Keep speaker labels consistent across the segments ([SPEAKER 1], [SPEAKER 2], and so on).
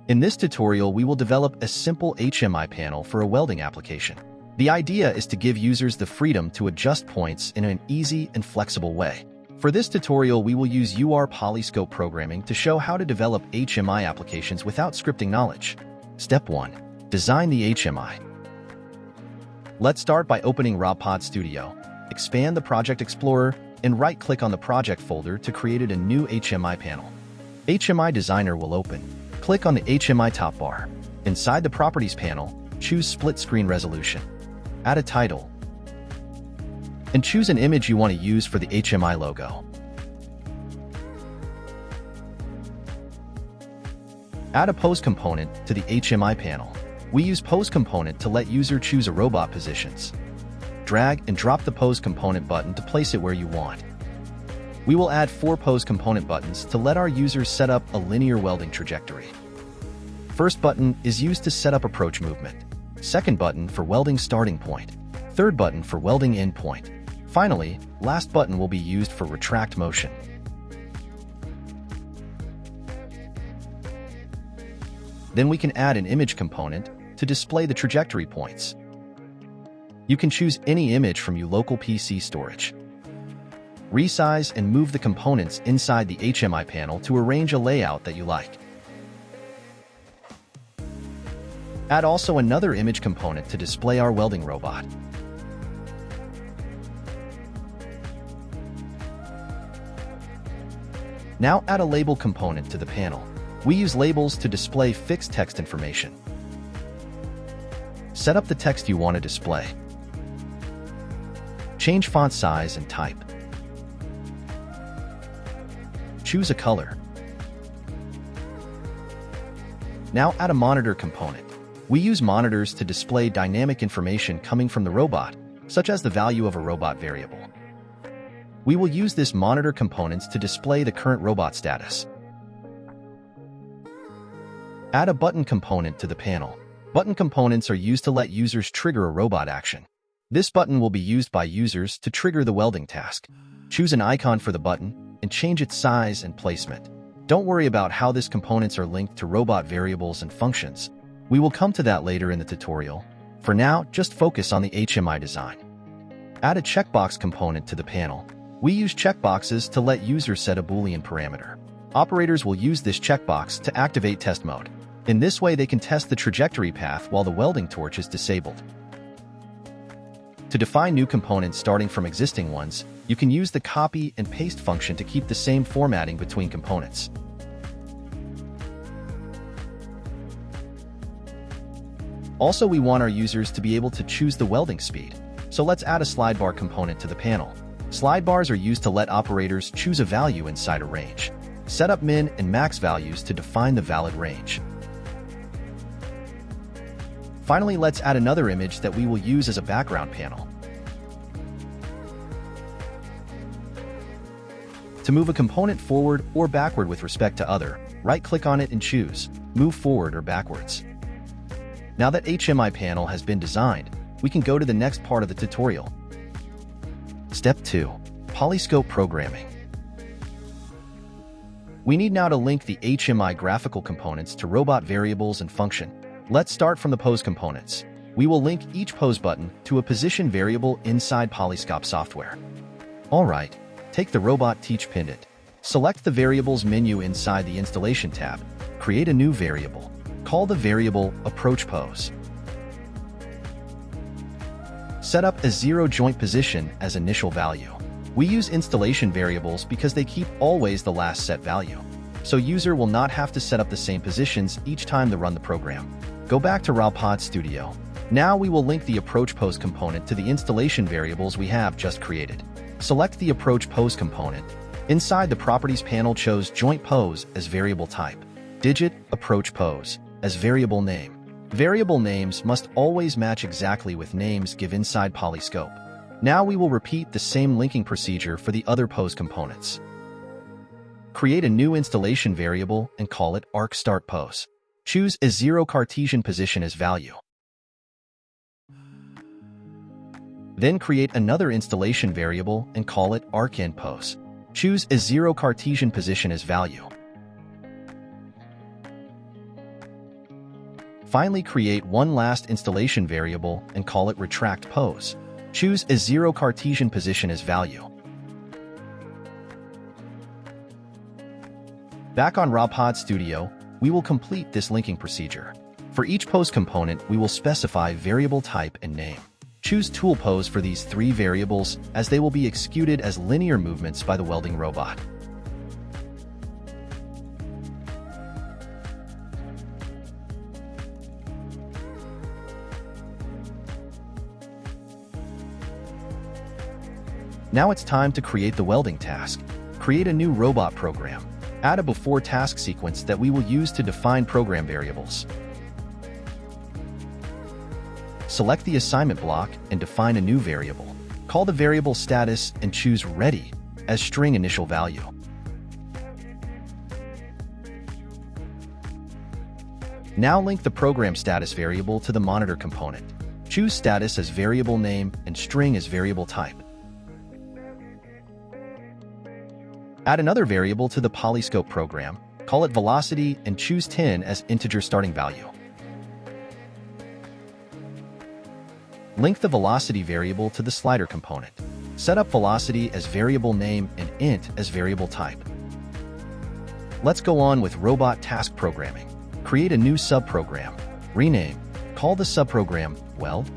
[SPEAKER 1] In this tutorial, we will develop a simple HMI panel for a welding application. The idea is to give users the freedom to adjust points in an easy and flexible way. For this tutorial, we will use PolyScope programming to show how to develop HMI applications without scripting knowledge. Step 1. Design the HMI. Let's start by opening Robpod Studio. Expand the Project Explorer and right-click on the project folder to create a new HMI panel. HMI Designer will open. Click on the HMI top bar. Inside the Properties panel, choose Split Screen Resolution. Add a title. And choose an image you want to use for the HMI logo. Add a pose component to the HMI panel. We use pose component to let user choose a robot positions. Drag and drop the pose component button to place it where you want. We will add 4 pose component buttons to let our users set up a linear welding trajectory. First button is used to set up approach movement. Second button for welding starting point. Third button for welding end point. Finally, last button will be used for retract motion. Then we can add an image component to display the trajectory points. You can choose any image from your local PC storage. Resize and move the components inside the HMI panel to arrange a layout that you like. Add also another image component to display our welding robot. Now add a label component to the panel. We use labels to display fixed text information. Set up the text you want to display. Change font size and type. Choose a color. Now add a monitor component. We use monitors to display dynamic information coming from the robot, such as the value of a robot variable. We will use this monitor components to display the current robot status. Add a button component to the panel. Button components are used to let users trigger a robot action. This button will be used by users to trigger the welding task. Choose an icon for the button and change its size and placement. Don't worry about how these components are linked to robot variables and functions. We will come to that later in the tutorial. For now, just focus on the HMI design. Add a checkbox component to the panel. We use checkboxes to let users set a Boolean parameter. Operators will use this checkbox to activate test mode. In this way, they can test the trajectory path while the welding torch is disabled. To define new components starting from existing ones, you can use the copy and paste function to keep the same formatting between components. Also, we want our users to be able to choose the welding speed. So let's add a slide bar component to the panel. Slide bars are used to let operators choose a value inside a range. Set up min and max values to define the valid range. Finally, let's add another image that we will use as a background panel. To move a component forward or backward with respect to other, right-click on it and choose Move Forward or Backwards. Now that HMI panel has been designed, we can go to the next part of the tutorial. Step 2. PolyScope Programming. We need now to link the HMI graphical components to robot variables and function. Let's start from the pose components. We will link each pose button to a position variable inside PolyScope software. Alright, take the robot teach pendant. Select the variables menu inside the installation tab. Create a new variable. Call the variable approach pose. Set up a 0 joint position as initial value. We use installation variables because they keep always the last set value, so user will not have to set up the same positions each time to run the program. Go back to Robpod Studio. Now we will link the approach pose component to the installation variables we have just created. Select the approach pose component. Inside the properties panel, choose joint pose as variable type, digit approach pose as variable name. Variable names must always match exactly with names given inside PolyScope. Now we will repeat the same linking procedure for the other pose components. Create a new installation variable and call it arc start pose. Choose a 0 Cartesian position as value. Then create another installation variable and call it arc end pose. Choose a 0 Cartesian position as value. Finally, create one last installation variable and call it retract pose. Choose a 0 Cartesian position as value. Back on Robpod Studio, we will complete this linking procedure. For each pose component, we will specify variable type and name. Choose tool pose for these 3 variables, as they will be executed as linear movements by the welding robot. Now it's time to create the welding task. Create a new robot program. Add a before task sequence that we will use to define program variables. Select the assignment block and define a new variable. Call the variable status and choose ready as string initial value. Now link the program status variable to the monitor component. Choose status as variable name and string as variable type. Add another variable to the PolyScope program, call it velocity, and choose 10 as integer starting value. Link the velocity variable to the slider component. Set up velocity as variable name and int as variable type. Let's go on with robot task programming. Create a new subprogram. Rename. Call the subprogram Weld.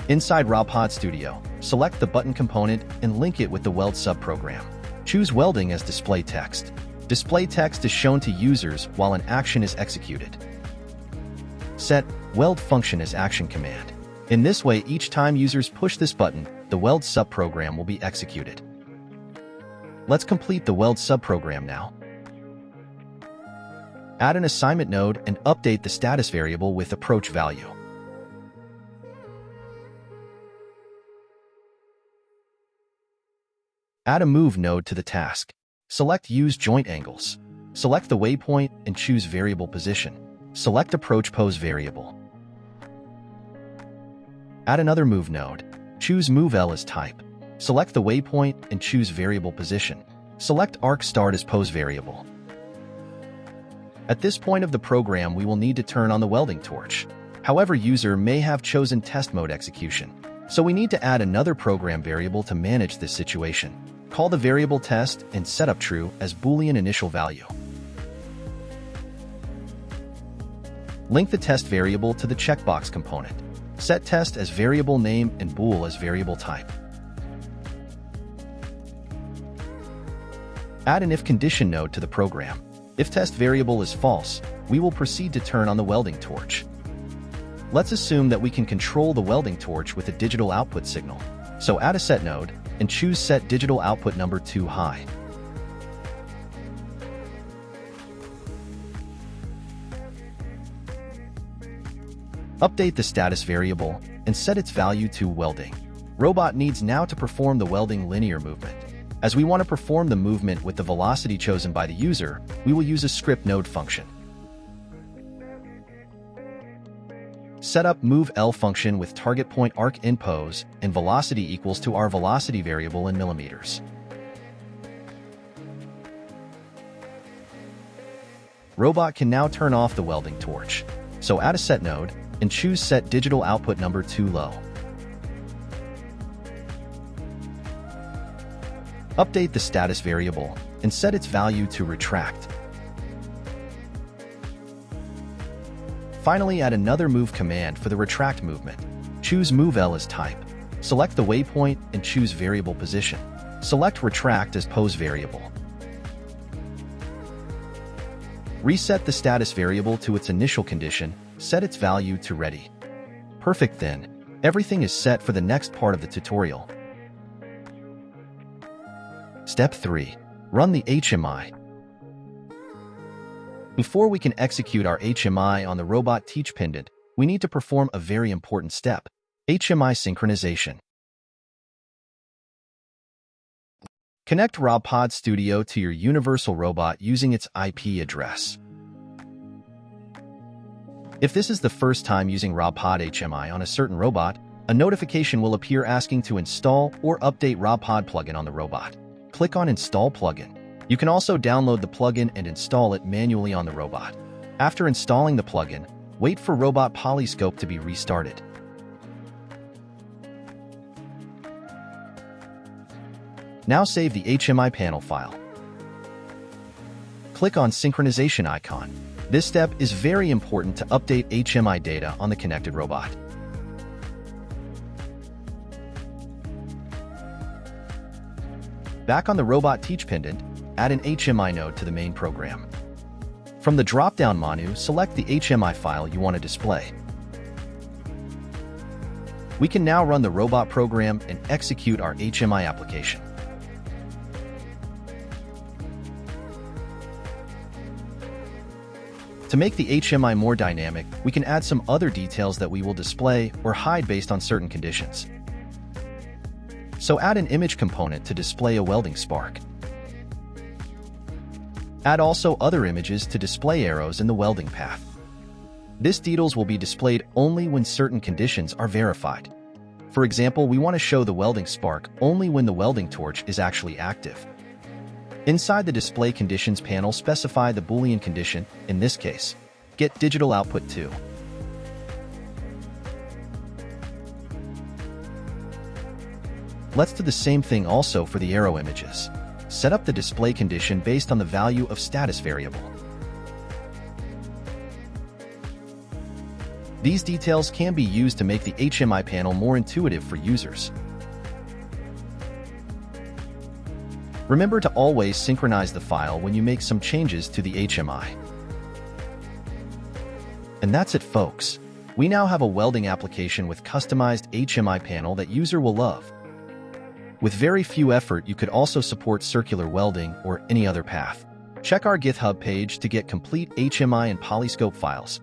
[SPEAKER 1] Inside Robpod Studio, select the button component and link it with the Weld subprogram. Choose Welding as display text. Display text is shown to users while an action is executed. Set Weld function as action command. In this way, each time users push this button, the Weld subprogram will be executed. Let's complete the Weld subprogram now. Add an assignment node and update the status variable with approach value. Add a move node to the task. Select Use Joint Angles. Select the waypoint and choose Variable Position. Select Approach Pose variable. Add another move node. Choose Move L as type. Select the waypoint and choose Variable Position. Select Arc Start as pose variable. At this point of the program, we will need to turn on the welding torch. However, user may have chosen test mode execution, so we need to add another program variable to manage this situation. Call the variable test and set up true as Boolean initial value. Link the test variable to the checkbox component. Set test as variable name and bool as variable type. Add an if condition node to the program. If test variable is false, we will proceed to turn on the welding torch. Let's assume that we can control the welding torch with a digital output signal. So add a set node and choose set digital output number 2 high. Update the status variable and set its value to welding. Robot needs now to perform the welding linear movement. As we want to perform the movement with the velocity chosen by the user, we will use a script node function. Set up Move L function with target point arc in pose and velocity equals to our velocity variable in millimeters. Robot can now turn off the welding torch. So add a set node and choose set digital output number 2 low. Update the status variable and set its value to retract. Finally, add another move command for the retract movement. Choose Move L as type. Select the waypoint and choose Variable Position. Select Retract as pose variable. Reset the status variable to its initial condition, set its value to ready. Perfect then. Everything is set for the next part of the tutorial. Step 3. Run the HMI. Before we can execute our HMI on the robot teach pendant, we need to perform a very important step: HMI synchronization. Connect Robpod Studio to your Universal Robot using its IP address. If this is the first time using Robpod HMI on a certain robot, a notification will appear asking to install or update Robpod plugin on the robot. Click on Install Plugin. You can also download the plugin and install it manually on the robot. After installing the plugin, wait for Robot PolyScope to be restarted. Now save the HMI panel file. Click on synchronization icon. This step is very important to update HMI data on the connected robot. Back on the Robot Teach pendant, add an HMI node to the main program. From the drop-down menu, select the HMI file you want to display. We can now run the robot program and execute our HMI application. To make the HMI more dynamic, we can add some other details that we will display or hide based on certain conditions. So add an image component to display a welding spark. Add also other images to display arrows in the welding path. This details will be displayed only when certain conditions are verified. For example, we want to show the welding spark only when the welding torch is actually active. Inside the Display Conditions panel, specify the Boolean condition, in this case, get digital output 2. Let's do the same thing also for the arrow images. Set up the display condition based on the value of status variable. These details can be used to make the HMI panel more intuitive for users. Remember to always synchronize the file when you make some changes to the HMI. And that's it, folks. We now have a welding application with customized HMI panel that user will love. With very few effort, you could also support circular welding or any other path. Check our GitHub page to get complete HMI and PolyScope files.